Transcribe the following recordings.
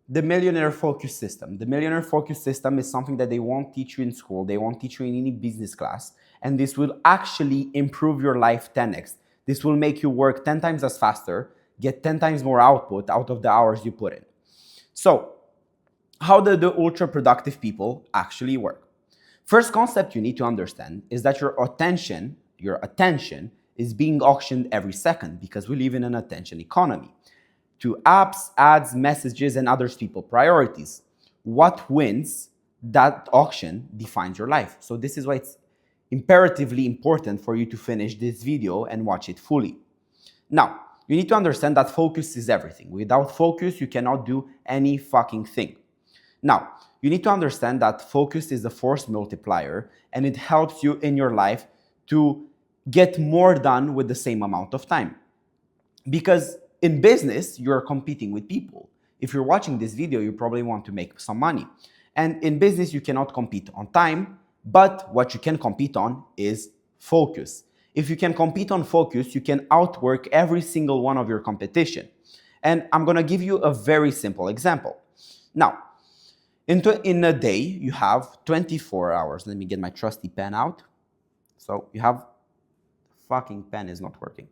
the millionaire focus system. The millionaire focus system is something that they won't teach you in school. They won't teach you in any business class. And this will actually improve your life 10x. This will make you work 10 times as faster, get 10 times more output out of the hours you put in. So, how do the ultra productive people actually work? First concept you need to understand is that your attention is being auctioned every second because we live in an attention economy to apps, ads, messages, and other people's priorities. What wins that auction defines your life. So this is why it's imperatively important for you to finish this video and watch it fully. Now, you need to understand that focus is everything. Without focus, you cannot do any fucking thing. Now, you need to understand that focus is a force multiplier and it helps you in your life to get more done with the same amount of time. Because in business, you're competing with people. If you're watching this video, you probably want to make some money. And in business, you cannot compete on time, but what you can compete on is focus. If you can compete on focus, you can outwork every single one of your competition. And I'm gonna give you a very simple example. Now, in a day, you have 24 hours. Let me get my trusty pen out. So you have, fucking pen is not working.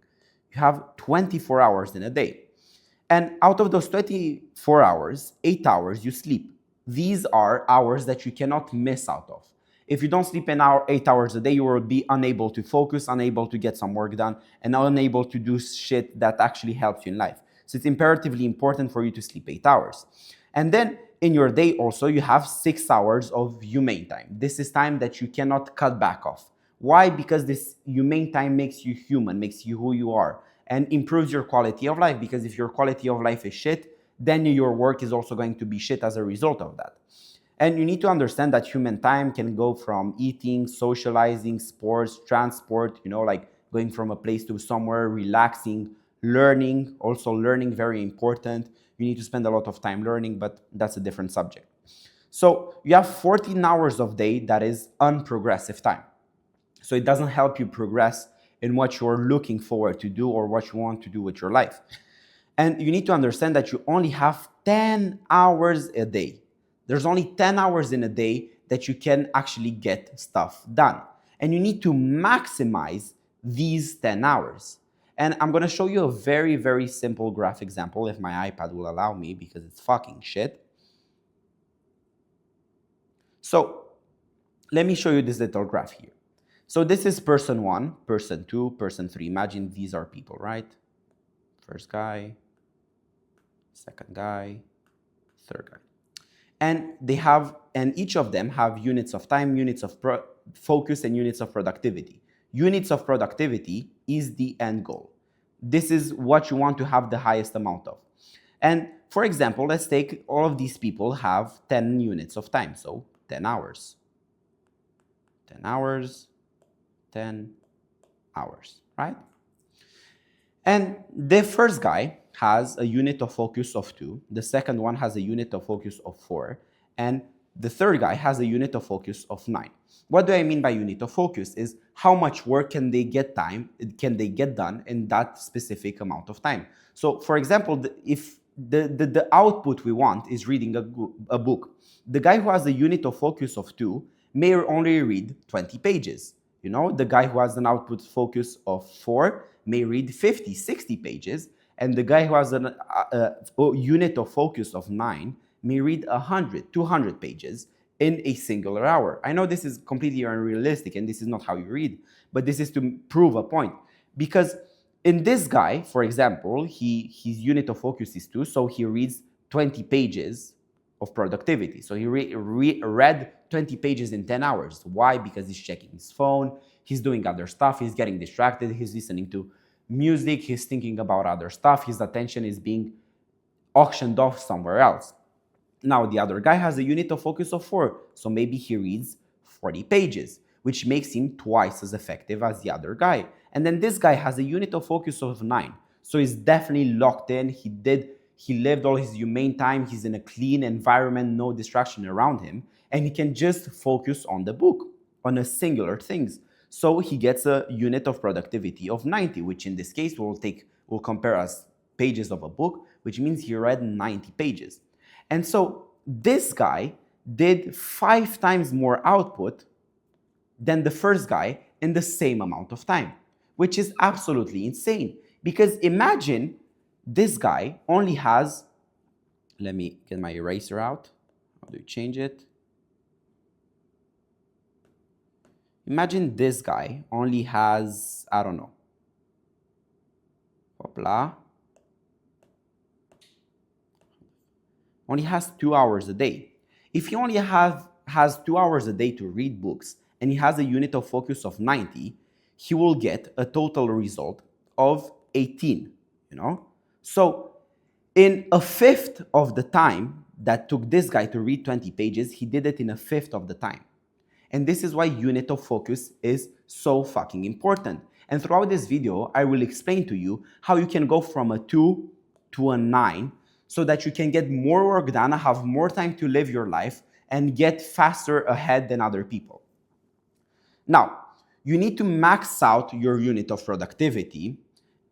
You have 24 hours in a day. And out of those 24 hours, 8 hours you sleep. These are hours that you cannot miss out of. If you don't sleep 8 hours a day, you will be unable to focus, unable to get some work done, and unable to do shit that actually helps you in life. So it's imperatively important for you to sleep 8 hours. And then in your day also, you have 6 hours of humane time. This is time that you cannot cut back off. Why? Because this humane time makes you human, makes you who you are, and improves your quality of life. Because if your quality of life is shit, then your work is also going to be shit as a result of that. And you need to understand that human time can go from eating, socializing, sports, transport, like going from a place to somewhere, relaxing, learning. Also learning, very important. You need to spend a lot of time learning, but that's a different subject. So you have 14 hours of day that is unprogressive time. So it doesn't help you progress in what you're looking forward to do or what you want to do with your life. And you need to understand that you only have 10 hours a day. There's only 10 hours in a day that you can actually get stuff done. And you need to maximize these 10 hours. And I'm gonna show you a very, very simple graph example if my iPad will allow me, because it's fucking shit. So let me show you this little graph here. So this is person 1, person 2, person 3. Imagine these are people, right? First guy, second guy, third guy. And each of them have units of time, units of focus, and units of productivity. Units of productivity is the end goal. This is what you want to have the highest amount of. And for example, let's take all of these people have 10 units of time, so 10 hours. 10 hours, 10 hours, right? And the first guy has a unit of focus of 2. The second one has a unit of focus of 4. And the third guy has a unit of focus of 9. What do I mean by unit of focus is how much work can they get done in that specific amount of time. So for example, if the output we want is reading a book, the guy who has a unit of focus of 2 may only read 20 pages. The guy who has an output focus of 4 may read 50, 60 pages, and the guy who has a unit of focus of 9 may read 100, 200 pages in a singular hour. I know this is completely unrealistic and this is not how you read, but this is to prove a point. Because in this guy, for example, his unit of focus is 2, so he reads 20 pages of productivity. So he read 20 pages in 10 hours. Why? Because he's checking his phone, he's doing other stuff, he's getting distracted, he's listening to music, he's thinking about other stuff, his attention is being auctioned off somewhere else. Now, the other guy has a unit of focus of 4, so maybe he reads 40 pages, which makes him twice as effective as the other guy. And then this guy has a unit of focus of 9, so he's definitely locked in, he lived all his humane time, he's in a clean environment, no distraction around him, and he can just focus on the book, on a singular things. So he gets a unit of productivity of 90, which in this case we'll compare as pages of a book, which means he read 90 pages. And so this guy did 5 times more output than the first guy in the same amount of time, which is absolutely insane. Because imagine this guy only has, let me get my eraser out. How do you change it? Imagine this guy only has, I don't know, Hopla, only has 2 hours a day. If he only has 2 hours a day to read books and he has a unit of focus of 90, he will get a total result of 18, you know? So in a fifth of the time that took this guy to read 20 pages, he did it in a fifth of the time. And this is why unit of focus is so fucking important. And throughout this video, I will explain to you how you can go from a 2 to a 9 so that you can get more work done, have more time to live your life, and get faster ahead than other people. Now, you need to max out your unit of productivity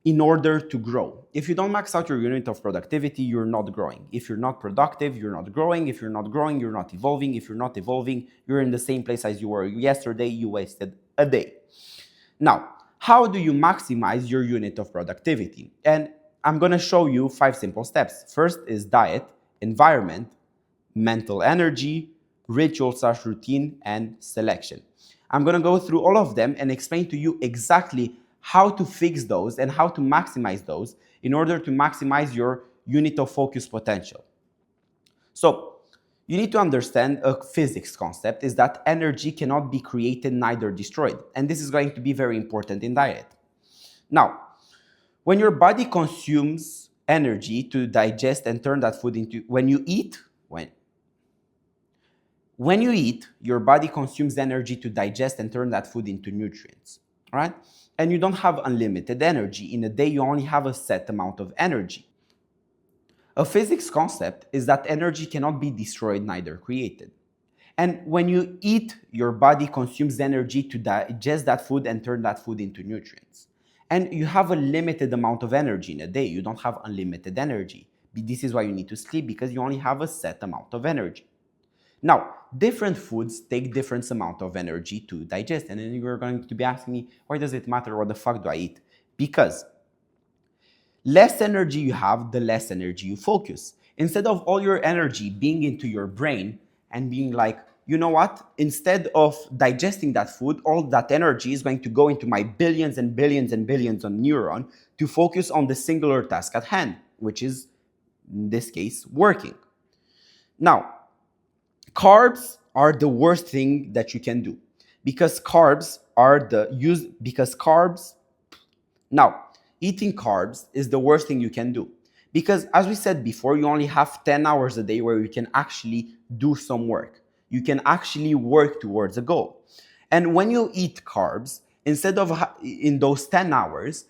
in order to grow. If you don't max out your unit of productivity, you're not growing. If you're not productive, you're not growing. If you're not growing, you're not evolving. If you're not evolving, you're in the same place as you were yesterday. You wasted a day. Now, how do you maximize your unit of productivity? And I'm going to show you 5 simple steps. First is diet, environment, mental energy, ritual/routine, and selection. I'm going to go through all of them and explain to you exactly how to fix those and how to maximize those in order to maximize your unit of focus potential. So, you need to understand a physics concept is that energy cannot be created neither destroyed. And this is going to be very important in diet. Now, when your body consumes energy to digest and turn that food into, when you eat, your body consumes energy to digest and turn that food into nutrients, right? And you don't have unlimited energy. In a day, you only have a set amount of energy. A physics concept is that energy cannot be destroyed, neither created. And when you eat, your body consumes energy to digest that food and turn that food into nutrients. And you have a limited amount of energy in a day. You don't have unlimited energy. This is why you need to sleep, because you only have a set amount of energy. Now, different foods take different amount of energy to digest. And then you're going to be asking me, why does it matter what the fuck do I eat? Because less energy you have, the less energy you focus. Instead of all your energy being into your brain and being like, you know what? Instead of digesting that food, all that energy is going to go into my billions and billions and billions of neurons to focus on the singular task at hand, which is, in this case, working. Now, carbs are the worst thing that you can do because eating carbs is the worst thing you can do because, as we said before, you only have 10 hours a day where you can actually do some work. You can actually work towards a goal. And when you eat carbs, in those 10 hours,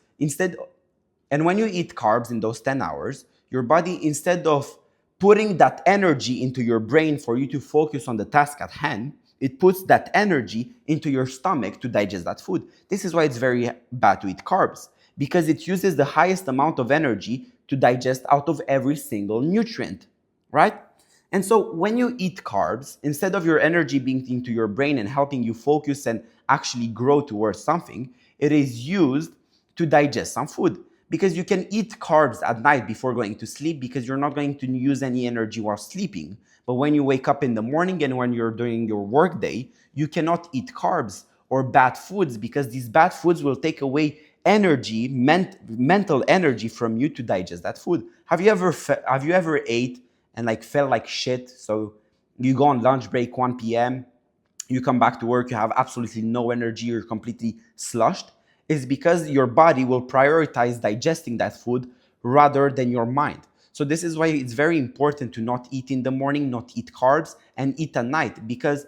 your body, instead of putting that energy into your brain for you to focus on the task at hand, it puts that energy into your stomach to digest that food. This is why it's very bad to eat carbs, because it uses the highest amount of energy to digest out of every single nutrient, right? And so when you eat carbs, instead of your energy being into your brain and helping you focus and actually grow towards something, it is used to digest some food. Because you can eat carbs at night before going to sleep because you're not going to use any energy while sleeping. But when you wake up in the morning and when you're doing your work day, you cannot eat carbs or bad foods because these bad foods will take away energy, mental energy from you to digest that food. Have you ever ate and felt like shit? So you go on lunch break 1 p.m., you come back to work, you have absolutely no energy, you're completely slushed. Is because your body will prioritize digesting that food rather than your mind. So this is why it's very important to not eat in the morning, not eat carbs, and eat at night, because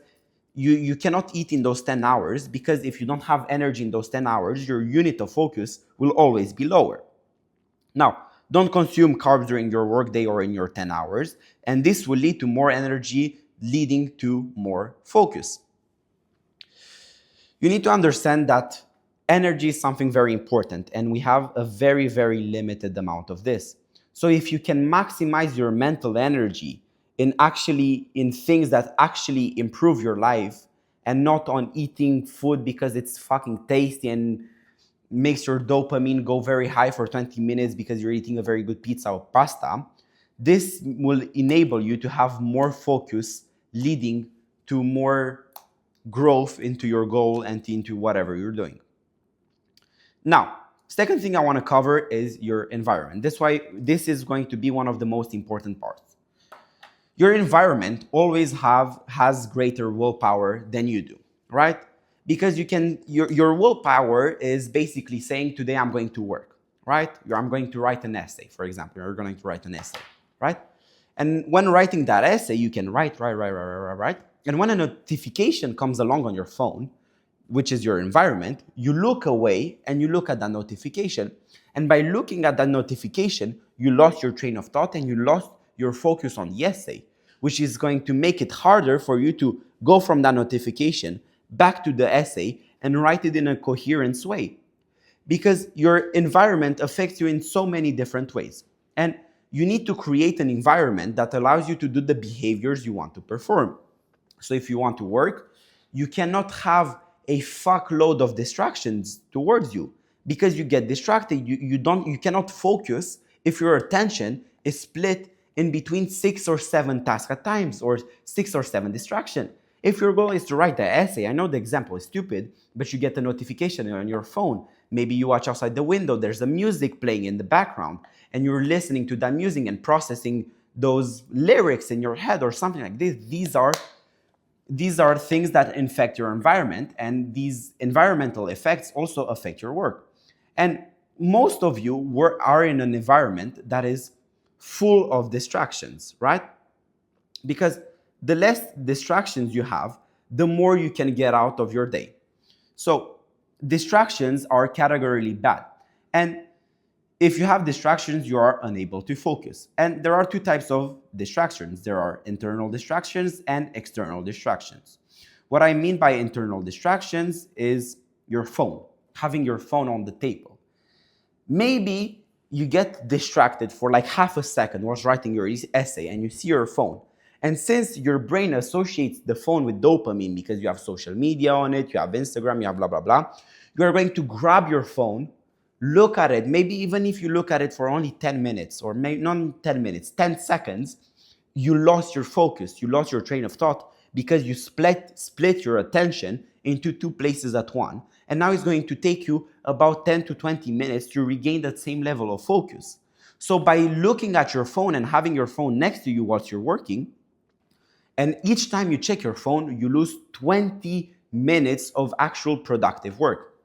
you cannot eat in those 10 hours, because if you don't have energy in those 10 hours, your unit of focus will always be lower. Now, don't consume carbs during your workday or in your 10 hours, and this will lead to more energy, leading to more focus. You need to understand that energy is something very important, and we have a very, very limited amount of this. So if you can maximize your mental energy in things that actually improve your life, and not on eating food because it's fucking tasty and makes your dopamine go very high for 20 minutes because you're eating a very good pizza or pasta. This will enable you to have more focus, leading to more growth into your goal and into whatever you're doing. Now, second thing I want to cover is your environment. This is going to be one of the most important parts. Your environment always has greater willpower than you do, right? Because your willpower is basically saying, today I'm going to work, right? I'm going to write an essay, for example. You're going to write an essay, right? And when writing that essay, you can write. And when a notification comes along on your phone, which is your environment, you look away and you look at that notification. And by looking at that notification, you lost your train of thought and you lost your focus on the essay, which is going to make it harder for you to go from that notification back to the essay and write it in a coherent way. Because your environment affects you in so many different ways. And you need to create an environment that allows you to do the behaviors you want to perform. So if you want to work, you cannot have a fuckload of distractions towards you, because you get distracted. You cannot focus if your attention is split in between 6 or 7 tasks at times, or 6 or 7 distractions. If your goal is to write the essay, I know the example is stupid, but you get a notification on your phone. Maybe you watch outside the window, there's a music playing in the background, and you're listening to that music and processing those lyrics in your head or something like this. These are things that infect your environment, and these environmental effects also affect your work. And most of you are in an environment that is full of distractions, right? Because the less distractions you have, the more you can get out of your day. So distractions are categorically bad. And if you have distractions, you are unable to focus. And there are 2 types of distractions. There are internal distractions and external distractions. What I mean by internal distractions is your phone, having your phone on the table. Maybe you get distracted for like half a second whilst writing your essay and you see your phone. And since your brain associates the phone with dopamine because you have social media on it, you have Instagram, you have blah, blah, blah, you are going to grab your phone, look at it. Maybe even if you look at it for only 10 minutes, or maybe not 10 minutes, 10 seconds, you lost your focus, you lost your train of thought, because you split your attention into 2 places at once. And now it's going to take you about 10 to 20 minutes to regain that same level of focus. So by looking at your phone and having your phone next to you whilst you're working, and each time you check your phone, you lose 20 minutes of actual productive work.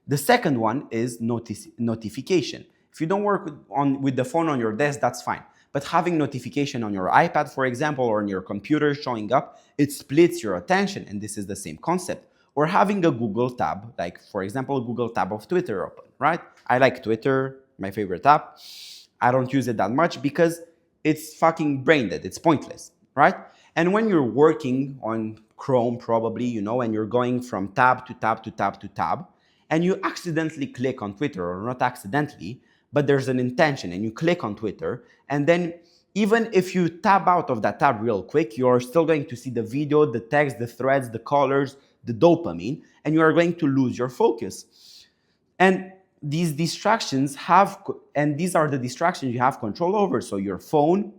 The second one is notification. If you don't work with the phone on your desk, that's fine. But having notification on your iPad, for example, or on your computer showing up, it splits your attention, and this is the same concept. Or having a Google tab, like for example, a Google tab of Twitter open, right? I like Twitter, my favorite app. I don't use it that much because it's fucking brain dead, it's pointless, right? And when you're working on Chrome, probably, and you're going from tab to tab to tab to tab, and you accidentally click on Twitter, or not accidentally, but there's an intention, and you click on Twitter, and then even if you tab out of that tab real quick, you're still going to see the video, the text, the threads, the colors, the dopamine, and you are going to lose your focus. And these distractions these are the distractions you have control over. So your phone,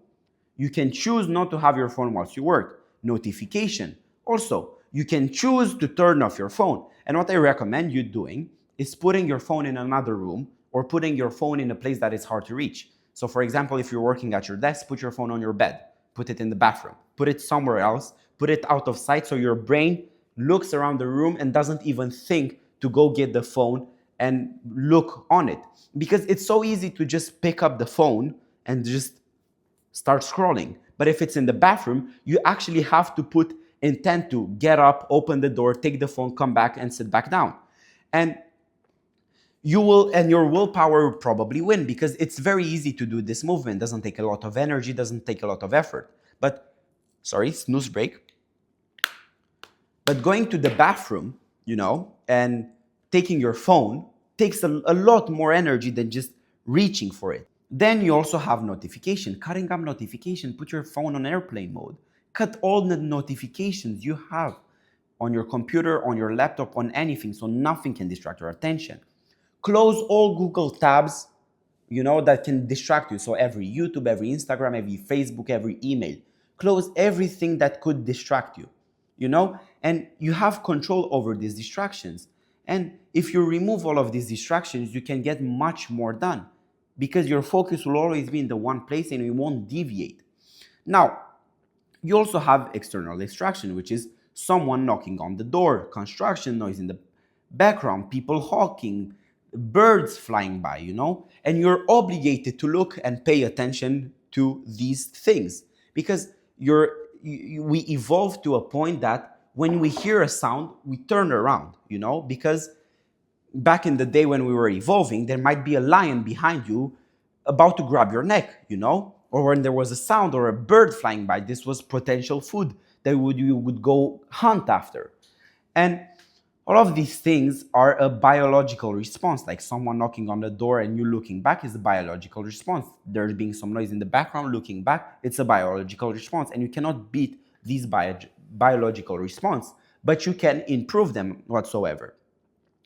you can choose not to have your phone whilst you work. Notification, also, you can choose to turn off your phone. And what I recommend you doing is putting your phone in another room, or putting your phone in a place that is hard to reach. So for example, if you're working at your desk, put your phone on your bed, put it in the bathroom, put it somewhere else, put it out of sight, so your brain looks around the room and doesn't even think to go get the phone and look on it. Because it's so easy to just pick up the phone and just start scrolling. But if it's in the bathroom, you actually have to put intent to get up, open the door, take the phone, come back, and sit back down. And your willpower will probably win, because it's very easy to do this movement. It doesn't take a lot of energy, doesn't take a lot of effort. But, snooze break. But going to the bathroom, and taking your phone takes a lot more energy than just reaching for it. Then you also have notification, cutting up notification, put your phone on airplane mode. Cut all the notifications you have on your computer, on your laptop, on anything, so nothing can distract your attention. Close all Google tabs, that can distract you. So every YouTube, every Instagram, every Facebook, every email. Close everything that could distract you, and you have control over these distractions. And if you remove all of these distractions, you can get much more done because your focus will always be in the one place and you won't deviate. Now, you also have external distraction, which is someone knocking on the door, construction noise in the background, people hawking, birds flying by, and you're obligated to look and pay attention to these things because we evolved to a point that when we hear a sound, we turn around, because back in the day when we were evolving, there might be a lion behind you about to grab your neck, or when there was a sound or a bird flying by, this was potential food that you would go hunt after. And all of these things are a biological response, like someone knocking on the door and you looking back is a biological response. There's being some noise in the background, looking back, it's a biological response, and you cannot beat these biological response, but you can improve them whatsoever.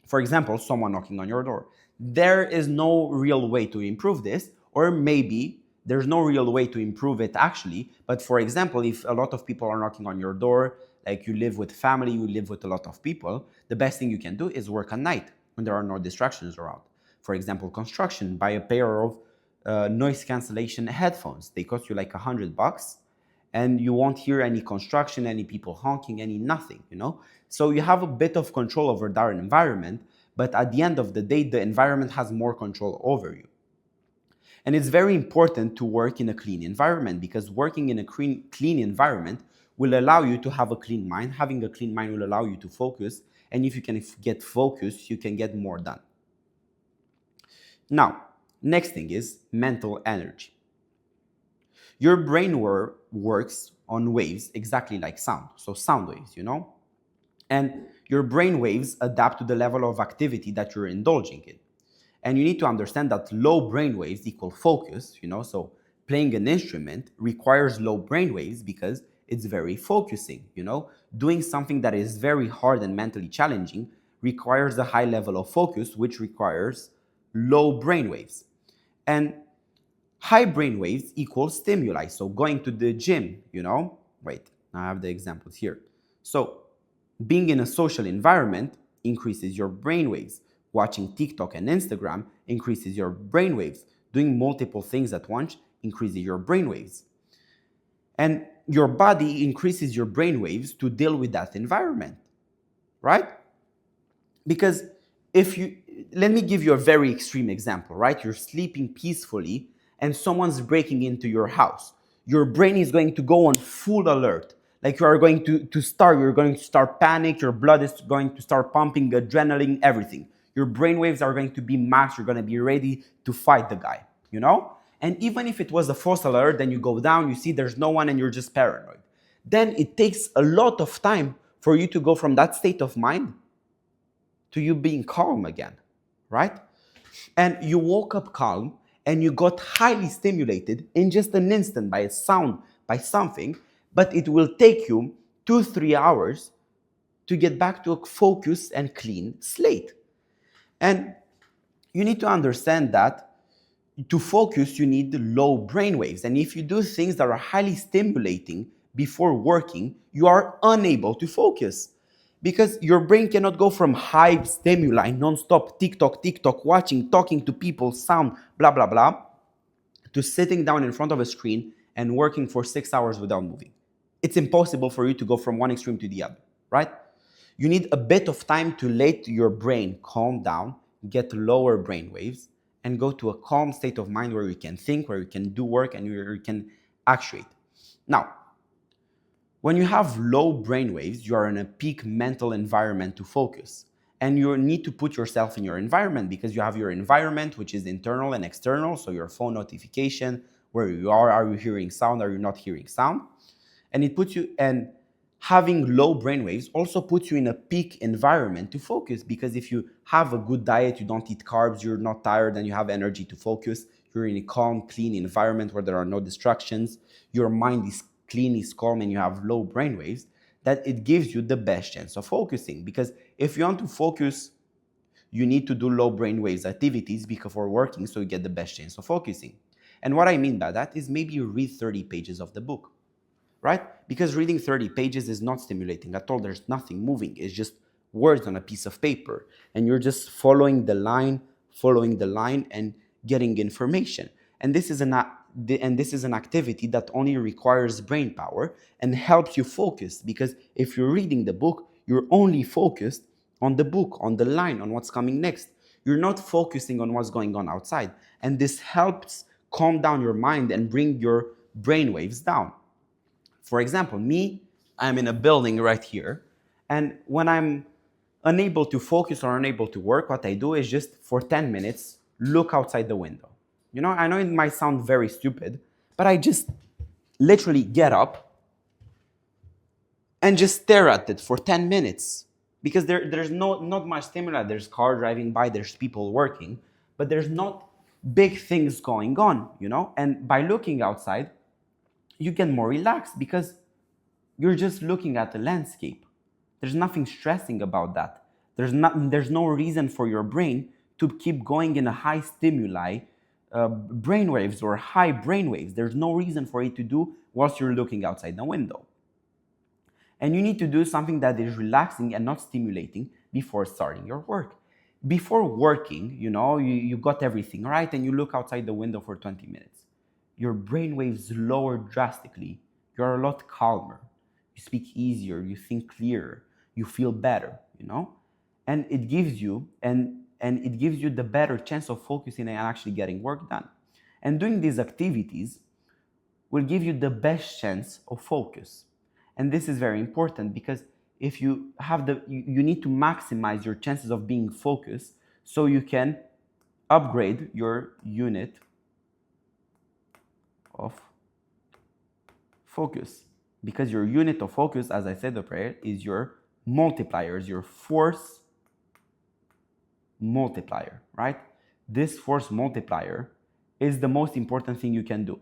For example, someone knocking on your door. There is no real way to improve this, or maybe there's no real way to improve it actually. But for example, if a lot of people are knocking on your door, like you live with family, you live with a lot of people, the best thing you can do is work at night when there are no distractions around. For example, construction, buy a pair of noise cancellation headphones. They cost you like $100 and you won't hear any construction, any people honking, any nothing. So you have a bit of control over that environment, but at the end of the day, the environment has more control over you. And it's very important to work in a clean environment because working in a clean environment will allow you to have a clean mind. Having a clean mind will allow you to focus. And if you can get focused, you can get more done. Now, next thing is mental energy. Your brain works on waves exactly like sound. So sound waves. And your brain waves adapt to the level of activity that you're indulging in. And you need to understand that low brain waves equal focus. So playing an instrument requires low brain waves because it's very focusing. Doing something that is very hard and mentally challenging requires a high level of focus, which requires low brain waves. And high brain waves equal stimuli. So going to the gym. Wait, I have the examples here. So being in a social environment increases your brain waves. Watching TikTok and Instagram increases your brain waves. Doing multiple things at once increases your brain waves. And your body increases your brain waves to deal with that environment, right? Because let me give you a very extreme example, right? You're sleeping peacefully and someone's breaking into your house. Your brain is going to go on full alert. Like you're going to start panic, your blood is going to start pumping, adrenaline, everything. Your brain waves are going to be maxed, you're going to be ready to fight the guy. And even if it was a false alert, then you go down, you see there's no one and you're just paranoid. Then it takes a lot of time for you to go from that state of mind to you being calm again, right? And you woke up calm and you got highly stimulated in just an instant by a sound, by something, but it will take you 2-3 hours to get back to a focused and clean slate. And you need to understand that to focus, you need low brain waves. And if you do things that are highly stimulating before working, you are unable to focus because your brain cannot go from high stimuli, non-stop, TikTok, watching, talking to people, sound, blah, blah, blah, to sitting down in front of a screen and working for 6 hours without moving. It's impossible for you to go from one extreme to the other, right? You need a bit of time to let your brain calm down, get lower brain waves, and go to a calm state of mind where you can think, where you can do work, and where you can actuate. Now, when you have low brain waves, you are in a peak mental environment to focus. And you need to put yourself in your environment because you have your environment, which is internal and external. So your phone notification, where you are you hearing sound, are you not hearing sound? And it puts you, and having low brain waves also puts you in a peak environment to focus because if you have a good diet, you don't eat carbs, you're not tired, and you have energy to focus, you're in a calm, clean environment where there are no distractions, your mind is clean, is calm, and you have low brain waves, that it gives you the best chance of focusing. Because if you want to focus, you need to do low brain waves activities before working so you get the best chance of focusing. And what I mean by that is maybe you read 30 pages of the book, right? Because reading 30 pages is not stimulating at all. There's nothing moving. It's just words on a piece of paper. And you're just following the line and getting information. And this is an activity that only requires brain power and helps you focus, because if you're reading the book, you're only focused on the book, on the line, on what's coming next. You're not focusing on what's going on outside. And this helps calm down your mind and bring your brain waves down. For example, me, I'm in a building right here, and when I'm unable to focus or unable to work, what I do is just for 10 minutes, look outside the window. I know it might sound very stupid, but I just literally get up and just stare at it for 10 minutes. Because there's not much stimuli. There's car driving by, there's people working, but there's not big things going on, And by looking outside, you get more relaxed because you're just looking at the landscape. There's nothing stressing about that. There's no reason for your brain to keep going in a high stimuli brainwaves or high brainwaves. There's no reason for it to do whilst you're looking outside the window. And you need to do something that is relaxing and not stimulating before starting your work. Before working, you got everything right and you look outside the window for 20 minutes. Your brain waves lower drastically. You're a lot calmer. You speak easier, you think clearer, you feel better, And it gives you the better chance of focusing and actually getting work done. And doing these activities will give you the best chance of focus. And this is very important because if you have you need to maximize your chances of being focused so you can upgrade your unit of focus. Because your unit of focus, as I said the prayer, is your multiplier, is your force multiplier, right? This force multiplier is the most important thing you can do.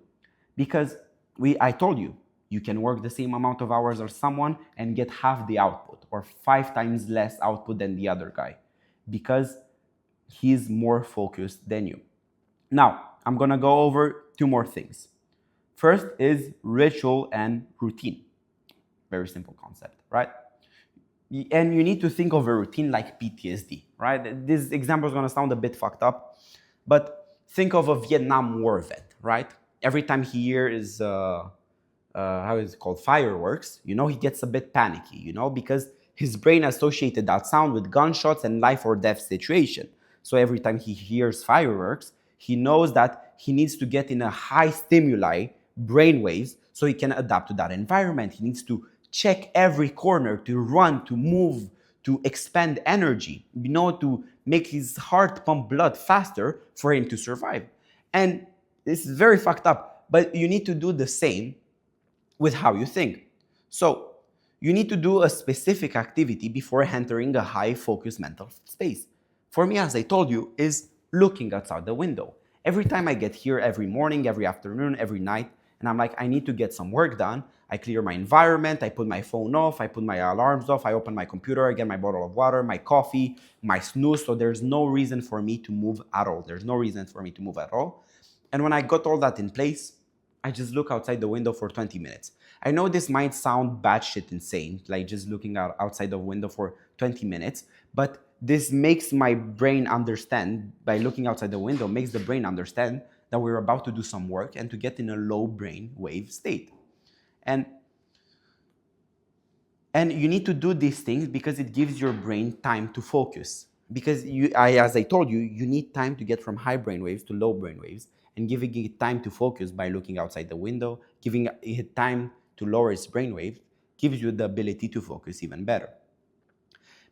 Because I told you, you can work the same amount of hours as someone and get half the output or 5 times less output than the other guy because he's more focused than you. Now, I'm gonna go over 2 more things. First is ritual and routine. Very simple concept, right? And you need to think of a routine like PTSD, right? This example is gonna sound a bit fucked up, but think of a Vietnam War vet, right? Every time he hears, how is it called, fireworks, he gets a bit panicky, because his brain associated that sound with gunshots and life or death situation. So every time he hears fireworks, he knows that he needs to get in a high stimuli brainwaves so he can adapt to that environment. He needs to check every corner, to run, to move, to expend energy, to make his heart pump blood faster for him to survive. And this is very fucked up, but you need to do the same with how you think. So you need to do a specific activity before entering a high focus mental space. For me, as I told you, is looking outside the window. Every time I get here, every morning, every afternoon, every night, and I'm like, I need to get some work done. I clear my environment, I put my phone off, I put my alarms off, I open my computer, I get my bottle of water, my coffee, my snooze, so there's no reason for me to move at all. There's no reason for me to move at all. And when I got all that in place, I just look outside the window for 20 minutes. I know this might sound batshit insane, like just looking outside the window for 20 minutes, but this makes my brain understand, by looking outside the window, makes the brain understand that we're about to do some work and to get in a low brain wave state. And you need to do these things because it gives your brain time to focus. Because as I told you, you need time to get from high brain waves to low brain waves, and giving it time to focus by looking outside the window, giving it time to lower its brainwave, gives you the ability to focus even better.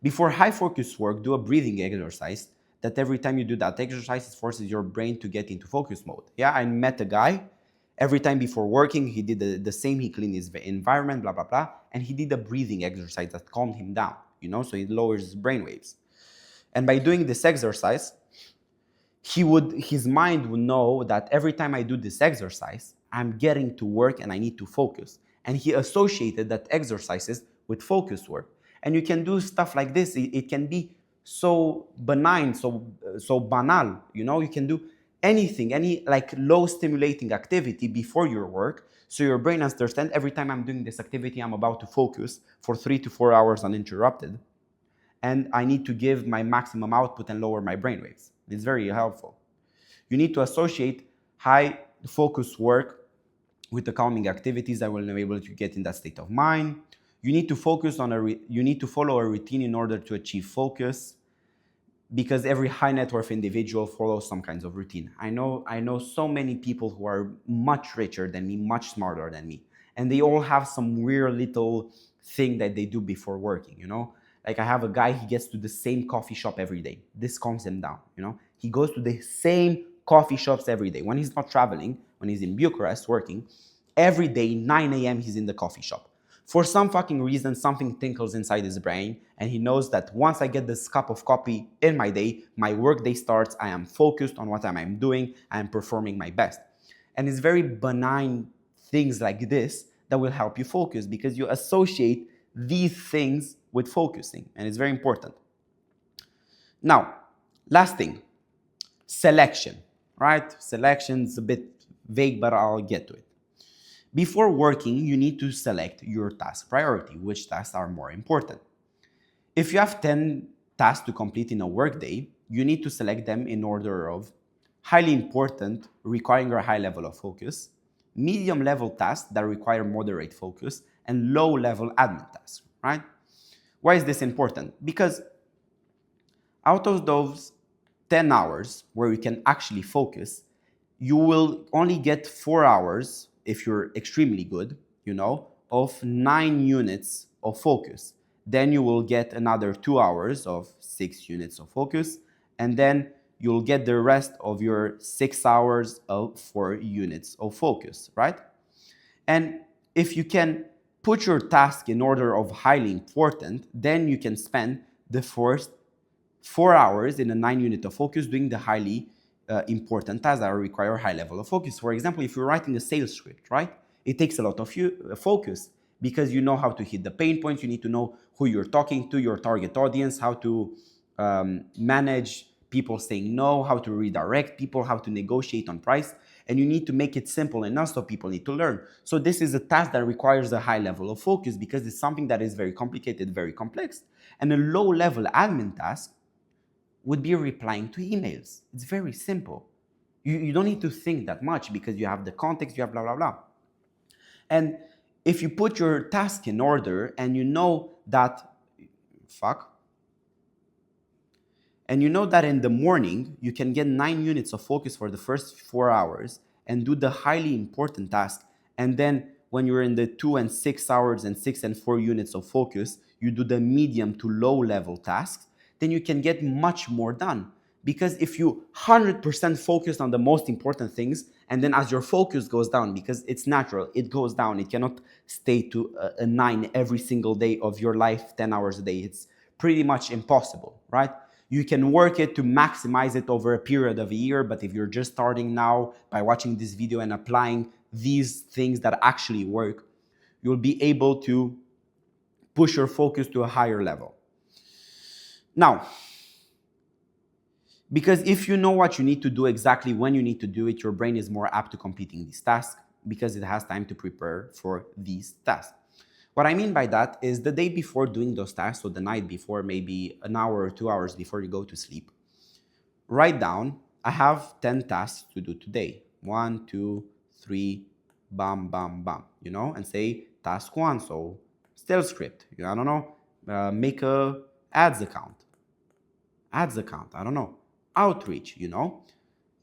Before high focus work, do a breathing exercise that every time you do that exercise, it forces your brain to get into focus mode. Yeah, I met a guy, every time before working, he did the same, he cleaned his environment, blah, blah, blah, and he did a breathing exercise that calmed him down, so it lowers his brainwaves. And by doing this exercise, his mind would know that every time I do this exercise, I'm getting to work and I need to focus. And he associated that exercises with focus work. And you can do stuff like this. It can be so benign, so banal. You can do anything, any like low stimulating activity before your work. So your brain understands every time I'm doing this activity, I'm about to focus for 3 to 4 hours uninterrupted. And I need to give my maximum output and lower my brain waves. It's very helpful. You need to associate high focus work with the calming activities that will enable you to get in that state of mind. You need to focus on you need to follow a routine in order to achieve focus, because every high net worth individual follows some kinds of routine. I know so many people who are much richer than me, much smarter than me, and they all have some weird little thing that they do before working. Like I have a guy, he gets to the same coffee shop every day. This calms him down. He goes to the same coffee shops every day. When he's not traveling, when he's in Bucharest working, every day, 9 a.m., he's in the coffee shop. For some fucking reason, something tinkles inside his brain, and he knows that once I get this cup of coffee in my day, my work day starts, I am focused on what I'm doing, I am performing my best. And it's very benign things like this that will help you focus, because you associate these things with focusing, and it's very important. Now, last thing, selection, right? Selection's a bit vague, but I'll get to it. Before working, you need to select your task priority, which tasks are more important. If you have 10 tasks to complete in a workday, you need to select them in order of highly important, requiring a high level of focus, medium level tasks that require moderate focus, and low level admin tasks, right? Why is this important? Because out of those 10 hours where you can actually focus, you will only get 4 hours, if you're extremely good, of 9 units of focus. Then you will get another 2 hours of 6 units of focus, and then you'll get the rest of your 6 hours of 4 units of focus, right? And if you can put your task in order of highly important, then you can spend the first 4 hours in a 9 unit of focus doing the highly important tasks that require high level of focus. For example, if you're writing a sales script, right? It takes a lot of focus, because you know how to hit the pain points. You need to know who you're talking to, your target audience, how to manage people saying no, how to redirect people, how to negotiate on price. And you need to make it simple enough so people need to learn. So this is a task that requires a high level of focus, because it's something that is very complicated, very complex. And a low level admin task would be replying to emails. It's very simple. You don't need to think that much, because you have the context, you have blah, blah, blah. And if you put your task in order and you know that, and you know that in the morning you can get 9 units of focus for the first 4 hours and do the highly important task, and then when you're in the 2 and 6 hours and 6 and 4 units of focus, you do the medium to low level tasks, then you can get much more done. Because if you 100% focus on the most important things, and then as your focus goes down, because it's natural, it goes down, it cannot stay to a 9 every single day of your life, 10 hours a day. It's pretty much impossible, right? You can work it to maximize it over a period of a year, but if you're just starting now by watching this video and applying these things that actually work, you'll be able to push your focus to a higher level. Now, because if you know what you need to do exactly when you need to do it, your brain is more apt to completing these tasks, because it has time to prepare for these tasks. What I mean by that is the day before doing those tasks, or the night before, maybe an hour or 2 hours before you go to sleep, write down, I have 10 tasks to do today. 1, 2, 3, bam, bam, bam, and say task 1, so sales script, I don't know, make a ads account, I don't know, outreach,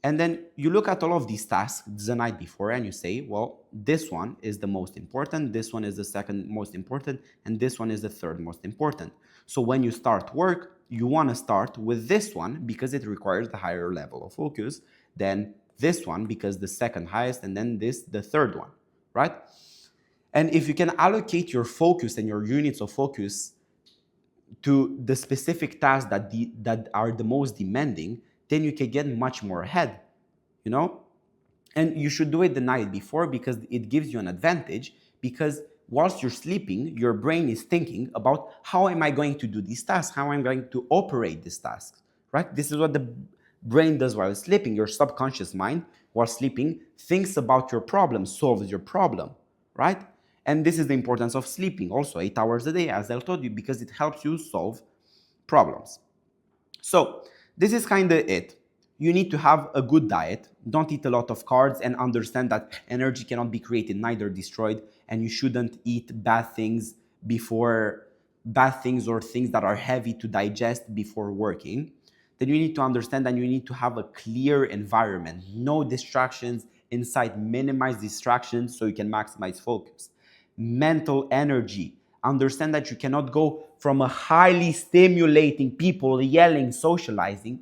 and then you look at all of these tasks the night before and you say, well, this one is the most important, this one is the second most important, and this one is the third most important. So when you start work, you want to start with this one because it requires the higher level of focus, then this one because the second highest, and then this, the third one, right? And if you can allocate your focus and your units of focus to the specific tasks that are the most demanding, then you can get much more ahead, you know? And you should do it the night before because it gives you an advantage, because whilst you're sleeping, your brain is thinking about how am I going to do these tasks? How am I going to operate these tasks, right? This is what the brain does while sleeping. Your subconscious mind, while sleeping, thinks about your problem, solves your problem, right? And this is the importance of sleeping also 8 hours a day, as I told you, because it helps you solve problems. So this is kind of it. You need to have a good diet. Don't eat a lot of carbs, and understand that energy cannot be created, neither destroyed. And you shouldn't eat bad things or things that are heavy to digest before working. Then you need to understand that you need to have a clear environment, no distractions inside, minimize distractions so you can maximize focus. Mental energy. Understand that you cannot go from a highly stimulating people yelling, socializing,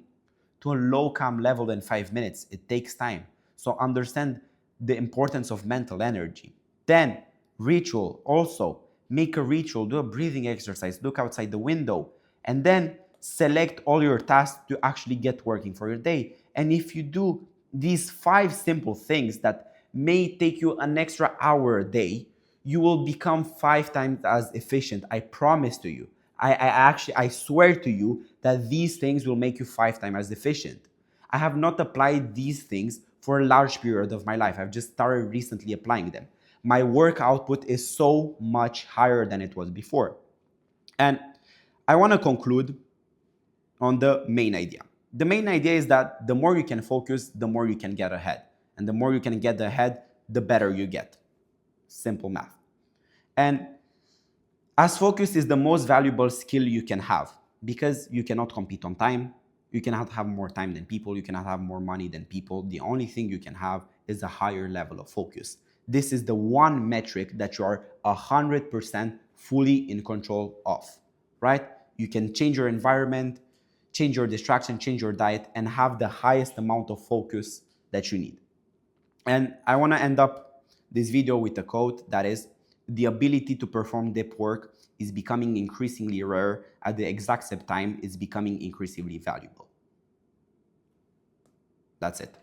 to a low calm level in 5 minutes. It takes time. So understand the importance of mental energy. Then ritual. Also make a ritual, do a breathing exercise, look outside the window, and then select all your tasks to actually get working for your day. And if you do these 5 simple things that may take you an extra hour a day, you will become 5 times as efficient. I promise to you. I swear to you that these things will make you 5 times as efficient. I have not applied these things for a large period of my life. I've just started recently applying them. My work output is so much higher than it was before. And I want to conclude on the main idea. The main idea is that the more you can focus, the more you can get ahead. And the more you can get ahead, the better you get. Simple math. And as focus is the most valuable skill you can have, because you cannot compete on time. You cannot have more time than people. You cannot have more money than people. The only thing you can have is a higher level of focus. This is the one metric that you are 100% fully in control of, right? You can change your environment, change your distraction, change your diet, and have the highest amount of focus that you need. And I want to end up this video with a quote that is, the ability to perform deep work is becoming increasingly rare. At the exact same time, it's becoming increasingly valuable. That's it.